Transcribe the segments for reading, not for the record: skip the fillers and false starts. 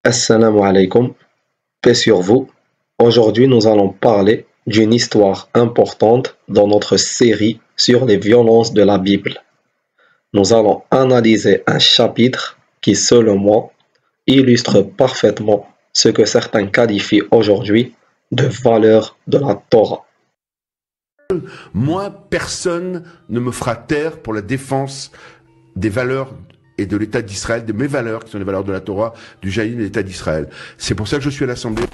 Assalamu alaikum, paix sur vous. Aujourd'hui, nous allons parler d'une histoire importante dans notre série sur les violences de la Bible. Nous allons analyser un chapitre qui, selon moi, illustre parfaitement ce que certains qualifient aujourd'hui de valeur de la Torah. Moi, personne ne me fera taire pour la défense des valeurs et de l'État d'Israël, de mes valeurs, qui sont les valeurs de la Torah, du jaïnisme et de l'État d'Israël. C'est pour ça que je suis à l'Assemblée.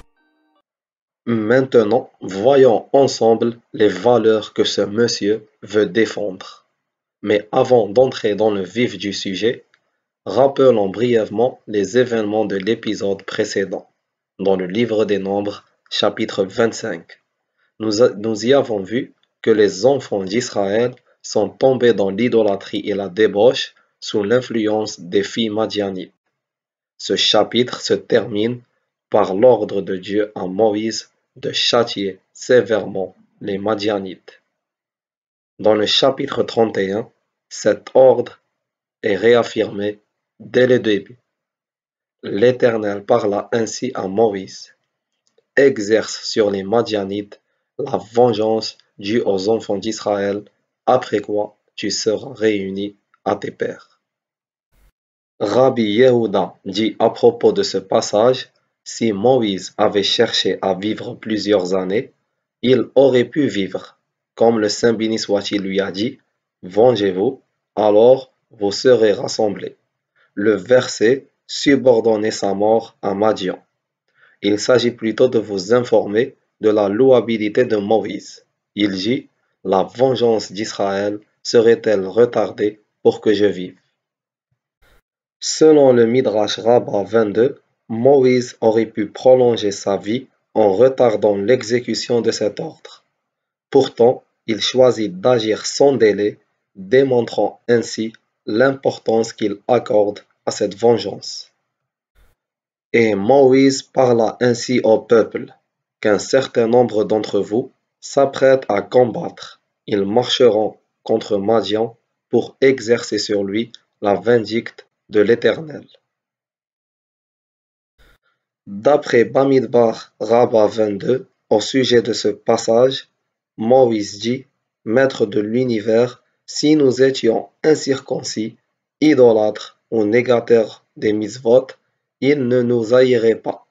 Maintenant, voyons ensemble les valeurs que ce monsieur veut défendre. Mais avant d'entrer dans le vif du sujet, rappelons brièvement les événements de l'épisode précédent, dans le livre des Nombres, chapitre 25. Nous y avons vu que les enfants d'Israël sont tombés dans l'idolâtrie et la débauche sous l'influence des filles madianites. Ce chapitre se termine par l'ordre de Dieu à Moïse de châtier sévèrement les Madianites. Dans le chapitre 31, cet ordre est réaffirmé dès le début. L'Éternel parla ainsi à Moïse: exerce sur les Madianites la vengeance due aux enfants d'Israël, après quoi tu seras réuni à tes pères. Rabbi Yehuda dit à propos de ce passage: si Moïse avait cherché à vivre plusieurs années, il aurait pu vivre, comme le Saint béni soit-il lui a dit: vengez-vous, alors vous serez rassemblés. Le verset subordonnait sa mort à Madian. Il s'agit plutôt de vous informer de la louabilité de Moïse. Il dit: la vengeance d'Israël serait-elle retardée pour que je vive? Selon le Midrash Rabbah 22, Moïse aurait pu prolonger sa vie en retardant l'exécution de cet ordre. Pourtant, il choisit d'agir sans délai, démontrant ainsi l'importance qu'il accorde à cette vengeance. Et Moïse parla ainsi au peuple, qu'un certain nombre d'entre vous s'apprêtent à combattre. Ils marcheront contre Madian pour exercer sur lui la vindicte de l'Éternel. D'après Bamidbar Rabbah 22, au sujet de ce passage, Moïse dit: Maître de l'univers, si nous étions incirconcis, idolâtres ou négataires des mitzvot, il ne nous haïrait pas.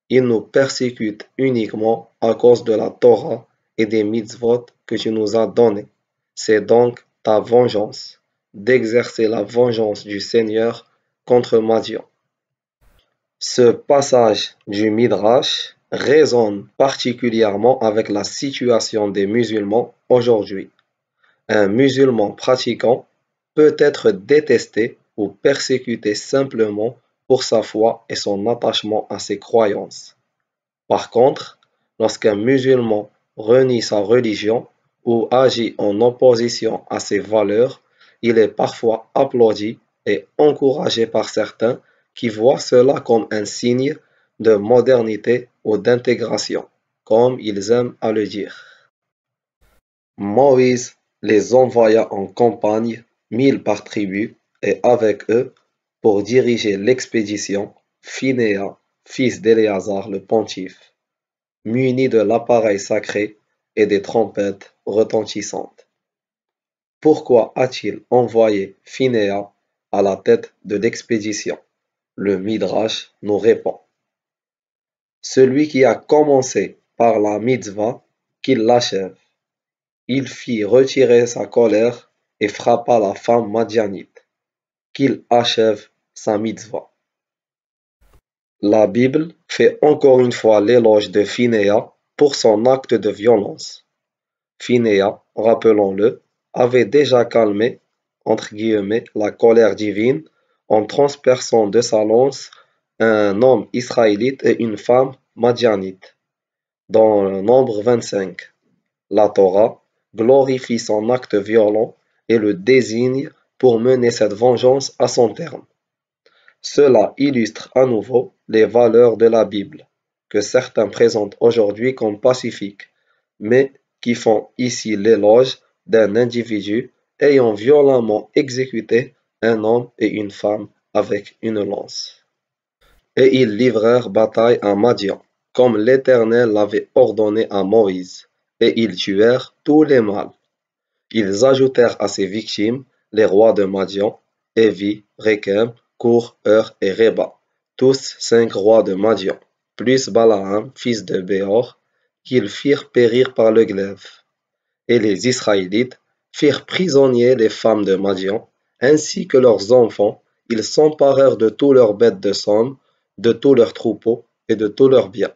Il nous persécute uniquement à cause de la Torah et des mitzvot que tu nous as donnés. C'est donc ta vengeance, d'exercer la vengeance du Seigneur contre Madian. Ce passage du Midrash résonne particulièrement avec la situation des musulmans aujourd'hui. Un musulman pratiquant peut être détesté ou persécuté simplement pour sa foi et son attachement à ses croyances. Par contre, lorsqu'un musulman renie sa religion ou agit en opposition à ses valeurs, il est parfois applaudi et encouragé par certains qui voient cela comme un signe de modernité ou d'intégration, comme ils aiment à le dire. Moïse les envoya en campagne, 1000 par tribu, et avec eux, pour diriger l'expédition, Phinehas, fils d'Éléazar le pontife, muni de l'appareil sacré et des trompettes retentissantes. Pourquoi a-t-il envoyé Phinehas à la tête de l'expédition? Le Midrash nous répond: celui qui a commencé par la mitzvah, qu'il l'achève. Il fit retirer sa colère et frappa la femme madianite, qu'il achève sa mitzvah. La Bible fait encore une fois l'éloge de Phinehas pour son acte de violence. Phinehas, rappelons-le, avait déjà calmé, entre guillemets, la colère divine en transperçant de sa lance un homme israélite et une femme madianite. Dans le Nombre 25, la Torah glorifie son acte violent et le désigne pour mener cette vengeance à son terme. Cela illustre à nouveau les valeurs de la Bible, que certains présentent aujourd'hui comme pacifiques, mais qui font ici l'éloge d'un individu ayant violemment exécuté un homme et une femme avec une lance. Et ils livrèrent bataille à Madian, comme l'Éternel l'avait ordonné à Moïse, et ils tuèrent tous les mâles. Ils ajoutèrent à ces victimes les rois de Madian, Évi, Rékem, Kour, Hur et Réba, tous 5 rois de Madian, plus Balaam, fils de Béor, qu'ils firent périr par le glaive. Et les Israélites firent prisonniers les femmes de Madian, ainsi que leurs enfants. Ils s'emparèrent de tous leurs bêtes de somme, de tous leurs troupeaux et de tous leurs biens.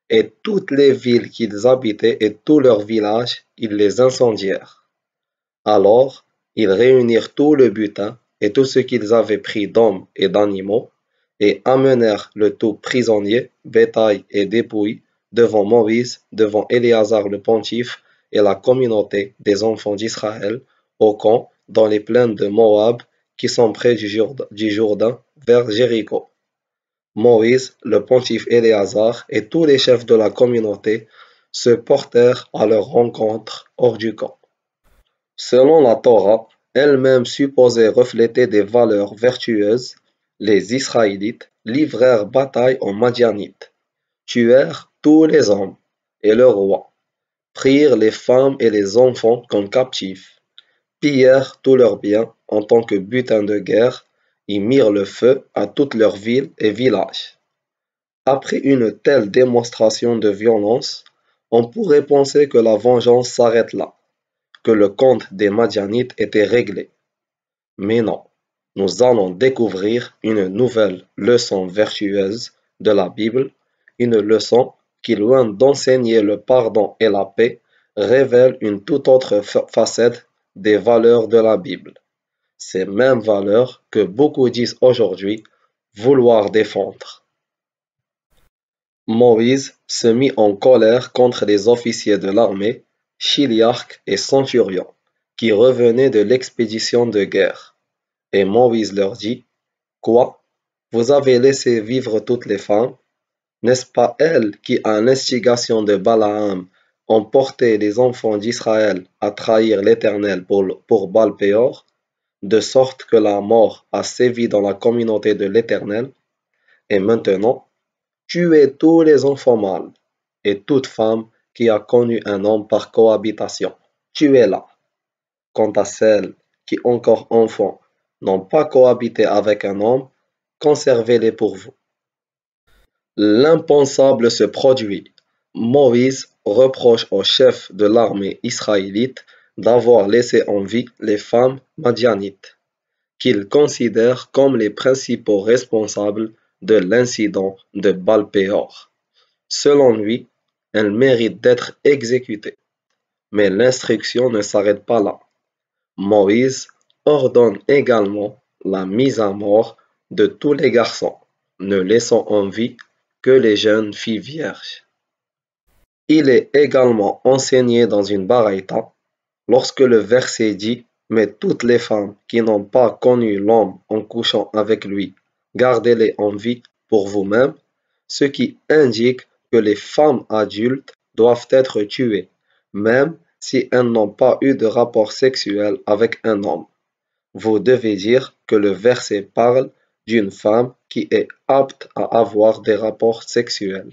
Et toutes les villes qu'ils habitaient et tous leurs villages, ils les incendièrent. Alors ils réunirent tout le butin et tout ce qu'ils avaient pris d'hommes et d'animaux, et amenèrent le tout prisonnier, bétail et dépouilles, devant Moïse, devant Éléazar le pontife et la communauté des enfants d'Israël, au camp dans les plaines de Moab, qui sont près du Jourdain, vers Jéricho. Moïse, le pontife Éléazar et tous les chefs de la communauté se portèrent à leur rencontre hors du camp. Selon la Torah, elle-même supposée refléter des valeurs vertueuses, les Israélites livrèrent bataille aux Madianites, tuèrent tous les hommes et le roi, prirent les femmes et les enfants comme captifs, pillèrent tous leurs biens en tant que butin de guerre, et mirent le feu à toutes leurs villes et villages. Après une telle démonstration de violence, on pourrait penser que la vengeance s'arrête là, que le compte des Madianites était réglé. Mais non, nous allons découvrir une nouvelle leçon vertueuse de la Bible, une leçon qui, loin d'enseigner le pardon et la paix, révèle une toute autre facette des valeurs de la Bible. Ces mêmes valeurs que beaucoup disent aujourd'hui vouloir défendre. Moïse se mit en colère contre les officiers de l'armée, chiliarques et centurions, qui revenaient de l'expédition de guerre. Et Moïse leur dit: Quoi? Vous avez laissé vivre toutes les femmes? N'est-ce pas elles qui, à l'instigation de Balaam, ont porté les enfants d'Israël à trahir l'Éternel pour Baal-Péor, de sorte que la mort a sévi dans la communauté de l'Éternel? Et maintenant, tuez tous les enfants mâles, et toute femme qui a connu un homme par cohabitation, tuez-la. Quant à celles qui, encore enfants, n'ont pas cohabité avec un homme, conservez-les pour vous. L'impensable se produit. Moïse reproche au chef de l'armée israélite d'avoir laissé en vie les femmes madianites, qu'il considère comme les principaux responsables de l'incident de Baal-Péor. Selon lui, elles méritent d'être exécutées. Mais l'instruction ne s'arrête pas là. Moïse ordonne également la mise à mort de tous les garçons, ne laissant en vie que les jeunes filles vierges. Il est également enseigné dans une baraïta, lorsque le verset dit: Mais toutes les femmes qui n'ont pas connu l'homme en couchant avec lui, gardez-les en vie pour vous-même, ce qui indique que les femmes adultes doivent être tuées, même si elles n'ont pas eu de rapport sexuel avec un homme. Vous devez dire que le verset parle d'une femme qui est apte à avoir des rapports sexuels.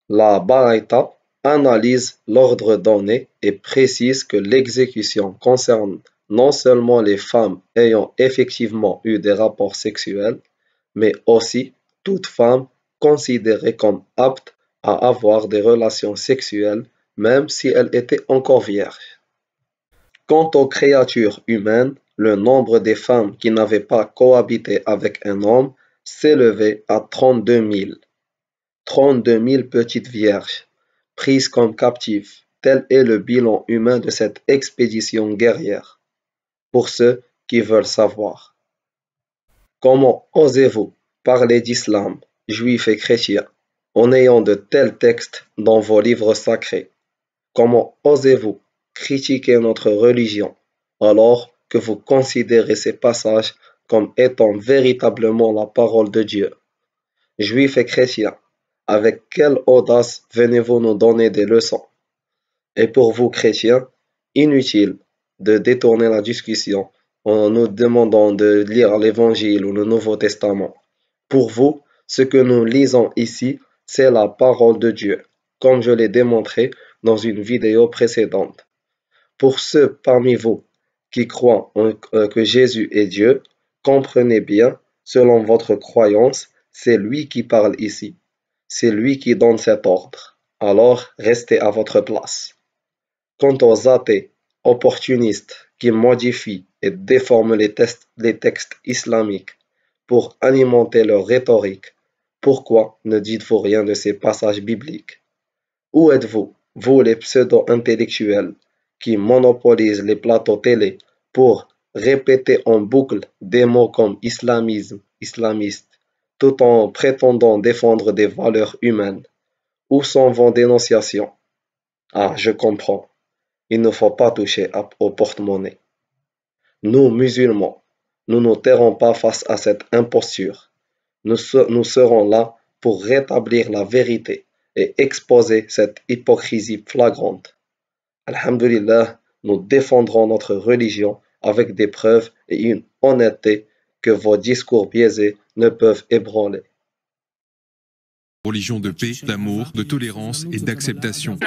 La Baraïta analyse l'ordre donné et précise que l'exécution concerne non seulement les femmes ayant effectivement eu des rapports sexuels, mais aussi toute femme considérée comme apte à avoir des relations sexuelles, même si elle était encore vierge. Quant aux créatures humaines, le nombre des femmes qui n'avaient pas cohabité avec un homme s'élevait à 32 000. 32 000 petites vierges, prises comme captives, tel est le bilan humain de cette expédition guerrière. Pour ceux qui veulent savoir. Comment osez-vous parler d'islam, juifs et chrétiens, en ayant de tels textes dans vos livres sacrés? Comment osez-vous critiquer notre religion alors que vous considérez ces passages comme étant véritablement la parole de Dieu? Juifs et chrétiens, avec quelle audace venez-vous nous donner des leçons? Et pour vous chrétiens, inutile de détourner la discussion en nous demandant de lire l'Évangile ou le Nouveau Testament. Pour vous, ce que nous lisons ici, c'est la parole de Dieu, comme je l'ai démontré dans une vidéo précédente. Pour ceux parmi vous qui croient que Jésus est Dieu, comprenez bien, selon votre croyance, c'est lui qui parle ici. C'est lui qui donne cet ordre. Alors, restez à votre place. Quant aux athées, opportunistes qui modifient et déforment les textes islamiques pour alimenter leur rhétorique, pourquoi ne dites-vous rien de ces passages bibliques? Où êtes-vous, vous les pseudo-intellectuels, qui monopolisent les plateaux télé pour répéter en boucle des mots comme islamisme, islamiste, tout en prétendant défendre des valeurs humaines? Où sont vos dénonciations? Ah, je comprends. Il ne faut pas toucher au porte-monnaie. Nous, musulmans, nous ne tairons pas face à cette imposture. Nous serons là pour rétablir la vérité et exposer cette hypocrisie flagrante. Alhamdulillah, nous défendrons notre religion avec des preuves et une honnêteté que vos discours biaisés ne peuvent ébranler. Religion de paix, d'amour, de tolérance et d'acceptation.